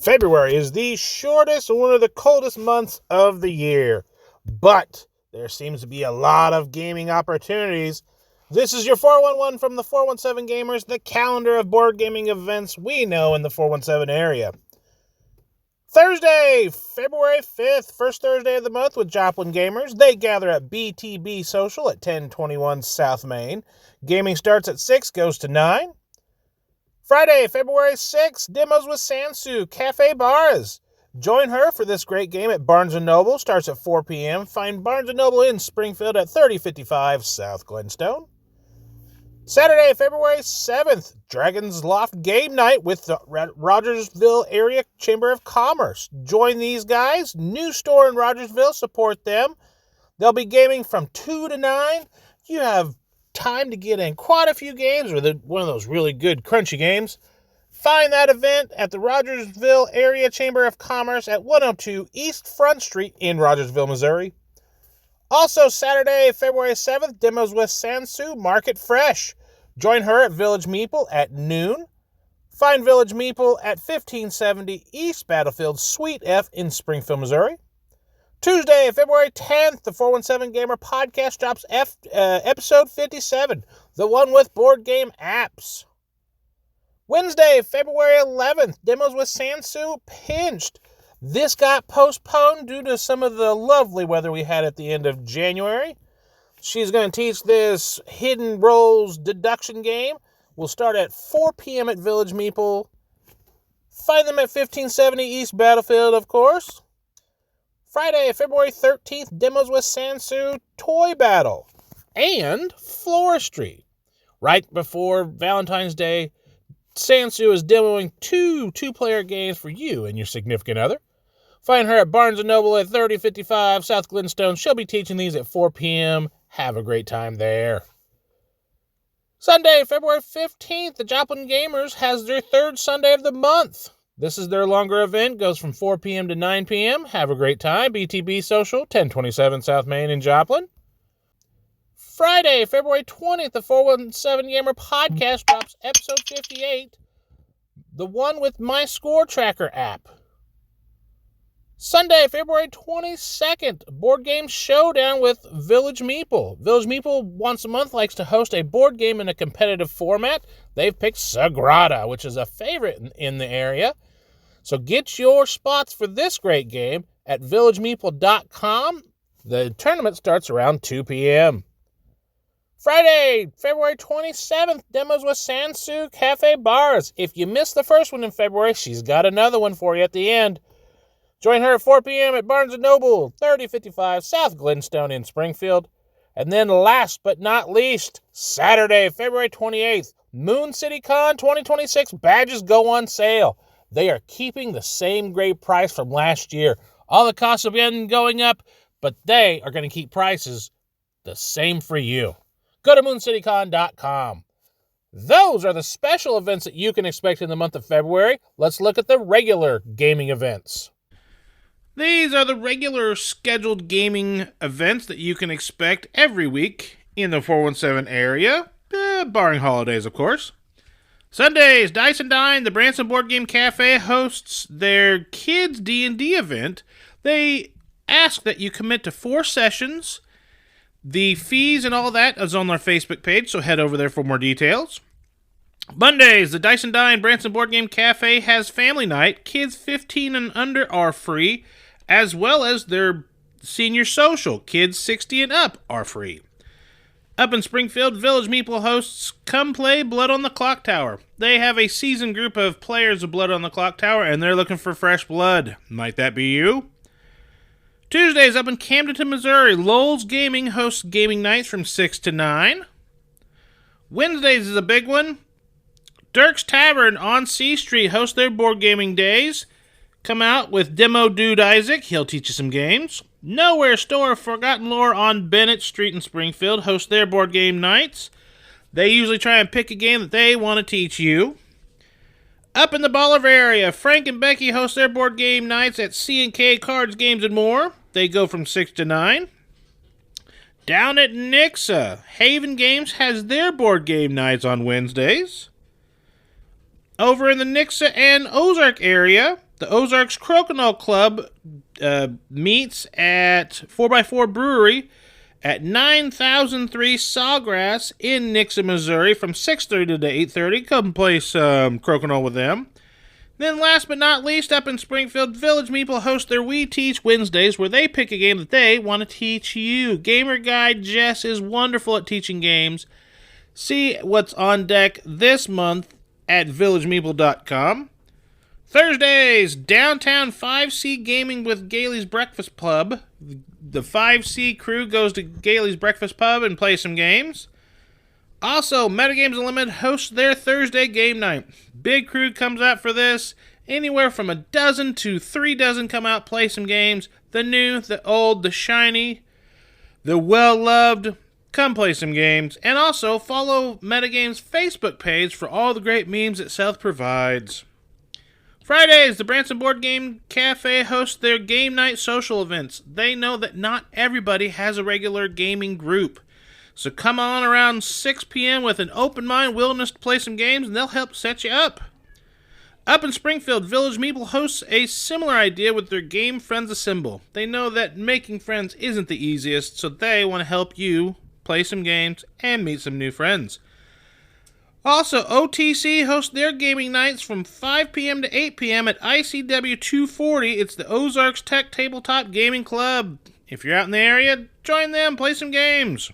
February is the shortest and one of the coldest months of the year, but there seems to be a lot of gaming opportunities. This is your 411 from the 417 Gamers, the calendar of board gaming events we know in the 417 area. Thursday, February 5th, first Thursday of the month with Joplin Gamers. They gather at BTB Social at 1021 South Main. Gaming starts at 6, goes to 9. Friday, February 6th, demos with Saunsu, Cafe Baras. Join her for this great game at Barnes & Noble. Starts at 4 p.m. Find Barnes & Noble in Springfield at 3055 South Glenstone. Saturday, February 7th, Dragon's Loft Game Night with the Rogersville Area Chamber of Commerce. Join these guys. New store in Rogersville. Support them. They'll be gaming from 2 to 9. You have time to get in quite a few games, or one of those really good crunchy games. Find that event at the Rogersville Area Chamber of Commerce at 102 East Front Street in Rogersville, Missouri. Also Saturday, February 7th, demos with Saunsu Market Fresh. Join her at Village Meeple at noon. Find Village Meeple at 1570 East Battlefield Suite F in Springfield, Missouri. Tuesday, February 10th, the 417 Gamer podcast drops episode 57, the one with board game apps. Wednesday, February 11th, demos with Saunsu Pinched. This got postponed due to some of the lovely weather we had at the end of January. She's going to teach this hidden roles deduction game. We'll start at 4 p.m. at Village Meeple. Find them at 1570 East Battlefield, of course. Friday, February 13th, demos with Saunsu Toy Battle and Floristry. Right before Valentine's Day, Saunsu is demoing two-player games for you and your significant other. Find her at Barnes & Noble at 3055 South Glenstone. She'll be teaching these at 4 p.m. Have a great time there. Sunday, February 15th, the Joplin Gamers has their third Sunday of the month. This is their longer event, goes from 4 p.m. to 9 p.m. Have a great time. BTB Social, 1027 South Main in Joplin. Friday, February 20th, the 417 Gamer podcast drops episode 58, the one with My Score Tracker app. Sunday, February 22nd, Board Game Showdown with Village Meeple. Village Meeple once a month likes to host a board game in a competitive format. They've picked Sagrada, which is a favorite in the area. So get your spots for this great game at villagemeeple.com. The tournament starts around 2 p.m. Friday, February 27th, demos with Saunsu Cafe Baras. If you missed the first one in February, she's got another one for you at the end. Join her at 4 p.m. at Barnes & Noble, 3055 South Glenstone in Springfield. And then last but not least, Saturday, February 28th, Moon City Con 2026 badges go on sale. They are keeping the same great price from last year. All the costs have been going up, but they are going to keep prices the same for you. Go to mooncitycon.com. Those are the special events that you can expect in the month of February. Let's look at the regular gaming events. These are the regular scheduled gaming events that you can expect every week in the 417 area, barring holidays, of course. Sundays, Dice and Dine, the Branson Board Game Cafe hosts their Kids D&D event. They ask that you commit to 4 sessions. The fees and all that is on their Facebook page, so head over there for more details. Mondays, the Dice and Dine Branson Board Game Cafe has family night. Kids 15 and under are free, as well as their senior social. Kids 60 and up are free. Up in Springfield, Village Meeple hosts Come Play Blood on the Clock Tower. They have a seasoned group of players of Blood on the Clock Tower, and they're looking for fresh blood. Might that be you? Tuesdays, up in Camdenton, Missouri, Lowell's Gaming hosts gaming nights from 6 to 9. Wednesdays is a big one. Dirk's Tavern on C Street hosts their board gaming days. Come out with Demo Dude Isaac. He'll teach you some games. Nowhere Store Forgotten Lore on Bennett Street in Springfield hosts their board game nights. They usually try and pick a game that they want to teach you. Up in the Bolivar area, Frank and Becky host their board game nights at C&K Cards, Games, and More. They go from 6 to 9. Down at Nixa, Haven Games has their board game nights on Wednesdays. Over in the Nixa and Ozark area, The Ozarks Crokinole Club meets at 4x4 Brewery at 9003 Sawgrass in Nixon, Missouri from 6:30 to 8:30. Come play some Crokinole with them. Then last but not least, up in Springfield, Village Meeple host their We Teach Wednesdays, where they pick a game that they want to teach you. Gamer guide Jess is wonderful at teaching games. See what's on deck this month at villagemeeple.com. Thursdays, downtown 5C Gaming with Gailey's Breakfast Pub. The 5C crew goes to Gailey's Breakfast Pub and plays some games. Also, Metagames Unlimited hosts their Thursday game night. Big crew comes out for this. Anywhere from a dozen to 3 dozen come out, play some games. The new, the old, the shiny, the well-loved. Come play some games. And also, follow Metagames' Facebook page for all the great memes that South provides. Fridays, the Branson Board Game Cafe hosts their game night social events. They know that not everybody has a regular gaming group. So come on around 6 p.m. with an open mind, willingness to play some games, and they'll help set you up. Up in Springfield, Village Meeple hosts a similar idea with their Game Friends Assemble. They know that making friends isn't the easiest, so they want to help you play some games and meet some new friends. Also, OTC hosts their gaming nights from 5 p.m. to 8 p.m. at ICW 240. It's the Ozarks Tech Tabletop Gaming Club. If you're out in the area, join them, play some games.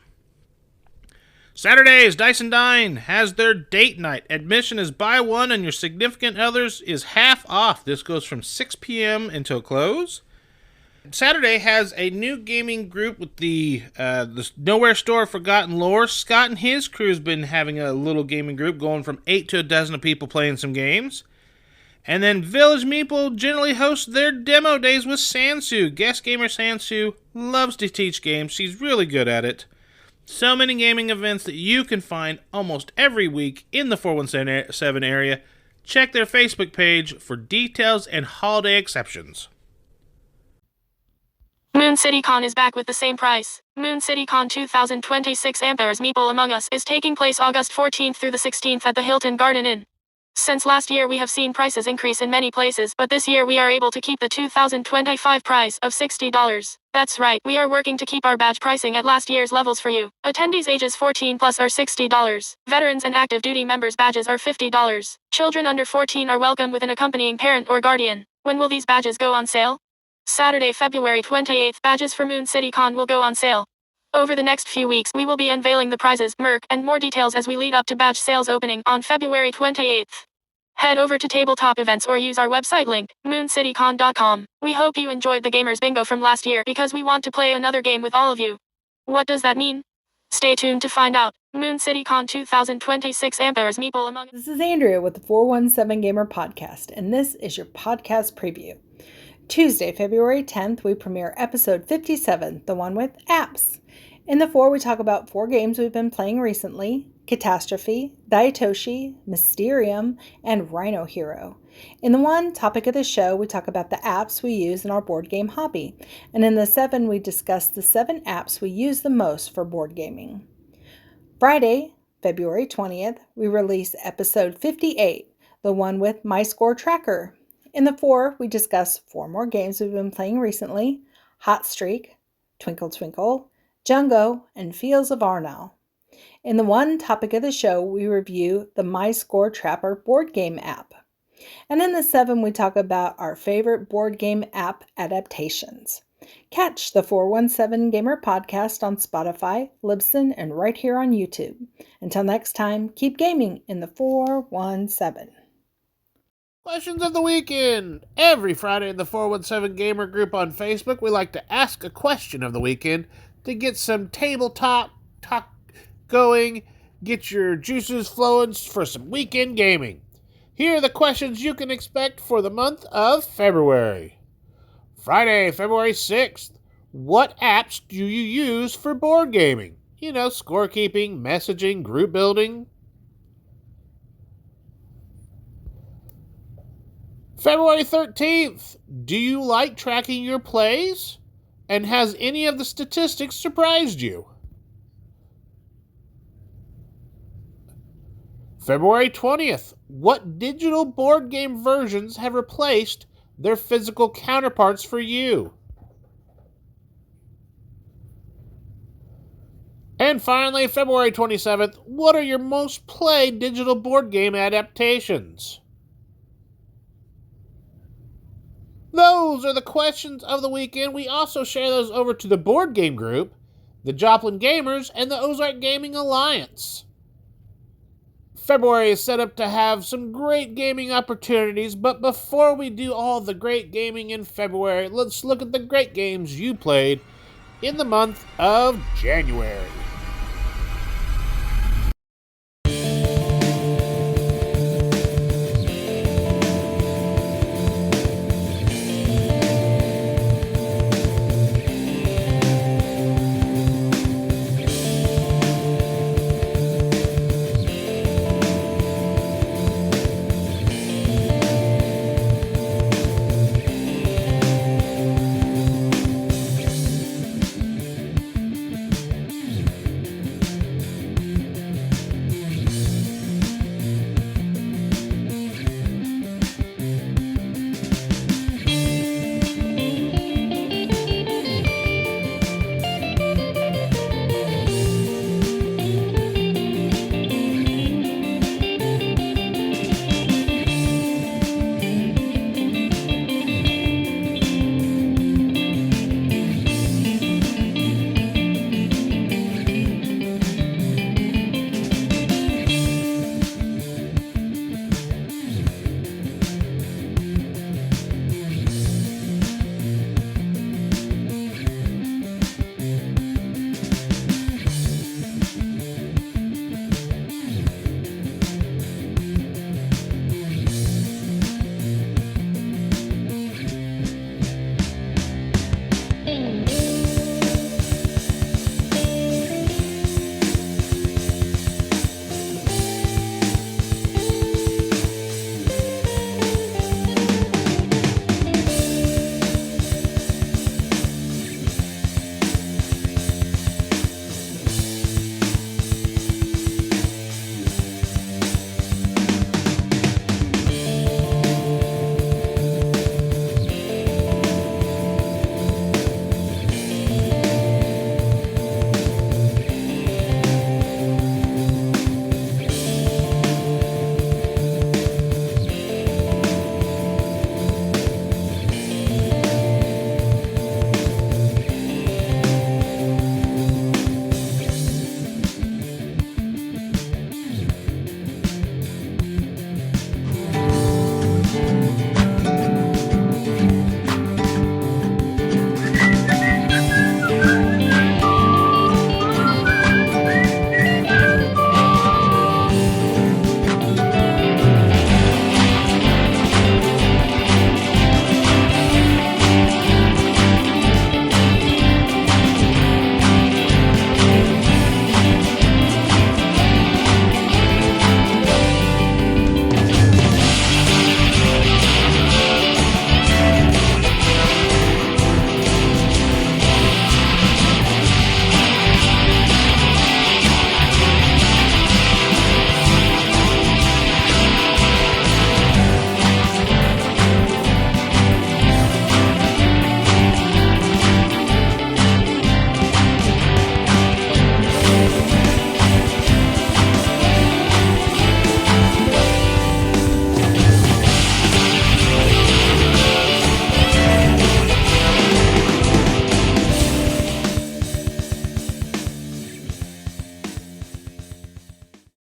Saturdays, Dice and Dine has their date night. Admission is buy one and your significant others is half off. This goes from 6 p.m. until close. Saturday has a new gaming group with the Nowhere Store Forgotten Lore. Scott and his crew has been having a little gaming group going from 8 to a dozen of people playing some games. And then Village Meeple generally hosts their demo days with Saunsu. Guest gamer Saunsu loves to teach games. She's really good at it. So many gaming events that you can find almost every week in the 417 area. Check their Facebook page for details and holiday exceptions. Moon City Con is back with the same price. Moon City Con 2026 Ampere's Meeple Among Us is taking place August 14th through the 16th at the Hilton Garden Inn. Since last year we have seen prices increase in many places, but this year we are able to keep the 2025 price of $60. That's right, we are working to keep our badge pricing at last year's levels for you. Attendees ages 14 plus are $60. Veterans and active duty members badges are $50. Children under 14 are welcome with an accompanying parent or guardian. When will these badges go on sale? Saturday, February 28th, badges for Moon City Con will go on sale. Over the next few weeks, we will be unveiling the prizes, merch, and more details as we lead up to badge sales opening on February 28th. Head over to Tabletop Events or use our website link, mooncitycon.com. We hope you enjoyed the Gamers Bingo from last year because we want to play another game with all of you. What does that mean? Stay tuned to find out. Moon City Con 2026 Ampere's Meeple Among Us. This is Andrea with the 417 Gamer Podcast, and this is your podcast preview. Tuesday, February 10th, we premiere episode 57, the one with apps. In the 4, we talk about 4 games we've been playing recently: Catastrophe, Dietoshi, Mysterium, and Rhino Hero. In the 1 topic of the show, we talk about the apps we use in our board game hobby. And in the 7, we discuss the 7 apps we use the most for board gaming. Friday, February 20th, we release episode 58, the one with My Score Tracker. In the 4, we discuss 4 more games we've been playing recently: Hot Streak, Twinkle Twinkle, Jungo, and Fields of Arnal. In the 1 topic of the show, we review the My Score Trapper board game app. And in the 7, we talk about our favorite board game app adaptations. Catch the 417 Gamer Podcast on Spotify, Libsyn, and right here on YouTube. Until next time, keep gaming in the 417. Questions of the weekend. Every Friday in the 417 Gamer group on Facebook, we like to ask a question of the weekend to get some tabletop talk going, get your juices flowing for some weekend gaming. Here are the questions you can expect for the month of February. Friday, February 6th. What apps do you use for board gaming? Scorekeeping, messaging, group building. February 13th. Do you like tracking your plays? And has any of the statistics surprised you? February 20th. What digital board game versions have replaced their physical counterparts for you. And finally, February 27th, what are your most played digital board game adaptations? Those are the questions of the weekend. We also share those over to the board game group, the Joplin Gamers, and the Ozark Gaming Alliance. February is set up to have some great gaming opportunities, but before we do all the great gaming in February, let's look at the great games you played in the month of January.